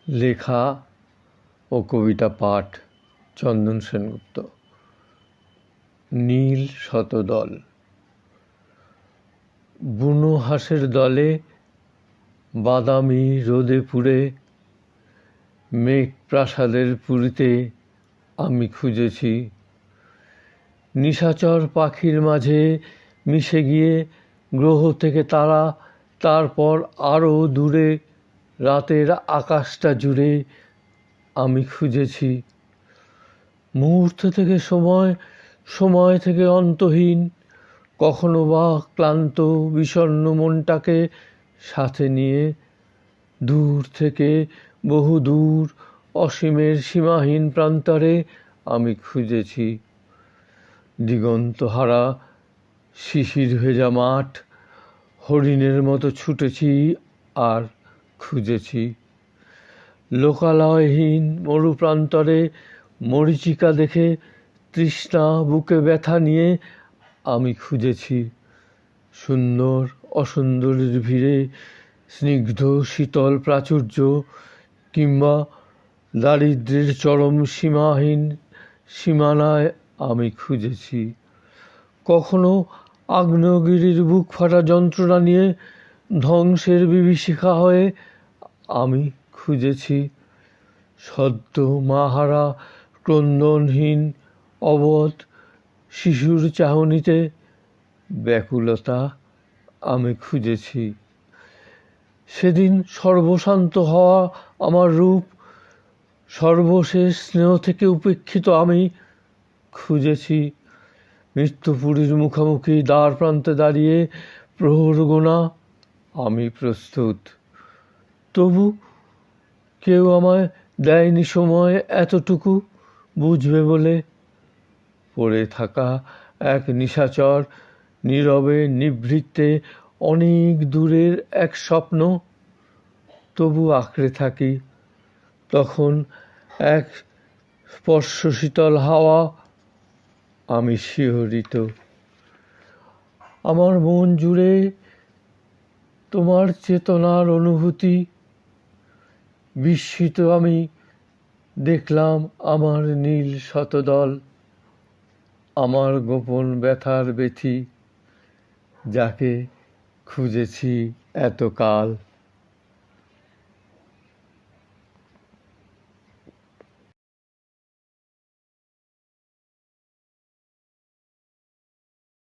লেখা ও কবিতা পাঠ চন্দন সেনগুপ্ত। নীল শতদল। বুনো হাঁসের দলে বাদামি রোদে পুড়ে মেঘ প্রাসাদের পুরীতে আমি খুঁজেছি। নিশাচর পাখির মাঝে মিশে গিয়ে গ্রহ থেকে তারা, তারপর আরও দূরে রাতের আকাশটা জুড়ে আমি খুঁজেছি। মুহূর্ত থেকে সময়, সময় থেকে অন্তহীন, কখনো বা ক্লান্ত বিষণ্ণ মনটাকে সাথে নিয়ে দূর থেকে বহু দূর অসীমের সীমাহীন প্রান্তরে আমি খুঁজেছি। দিগন্তহারা শিশির ভেজা মাঠ, হরিণের মতো ছুটেছি আর খুঁজেছি। লোকালয়হীন মরুপ্রান্তরে মরীচিকা দেখে তৃষ্ণা বুকে ব্যথা নিয়ে আমি খুঁজেছি। সুন্দর অসুন্দরের ভিড়ে স্নিগ্ধ শীতল প্রাচুর্য কিংবা দারিদ্র্যের চরম সীমাহীন সীমানায় আমি খুঁজেছি। কখনো আগ্নেয়গিরির বুক ফাটা যন্ত্রণা নিয়ে ধ্বংসের বিভীষিকা হয়ে আমি খুঁজেছি। সদ্য মাহারা ক্রন্দনহীন অবধ শিশুর চাহনিতে ব্যাকুলতা আমি খুঁজেছি। সেদিন সর্বশান্ত হওয়া আমার রূপ, সর্বশেষ স্নেহ থেকে উপেক্ষিত আমি খুঁজেছি। মৃত্যুপুরীর মুখোমুখি দ্বার প্রান্তে দাঁড়িয়ে প্রহর গোনা আমি প্রস্তুত। তবু কেউ আমায় দেয়নি সময় এতটুকু বুঝবে বলে। পড়ে থাকা এক নিশাচর নীরবে নিভৃতে অনেক দূরের এক স্বপ্ন, তবু আঁকড়ে থাকি। তখন এক স্পর্শ শীতল হাওয়া আমি শিহরিত। আমার মন জুড়ে তোমার চেতনার অনুভূতি। বিস্মিত আমি দেখলাম আমার নীল শতদল, আমার গোপন ব্যথার বেথি, যাকে খুঁজেছি এতকাল।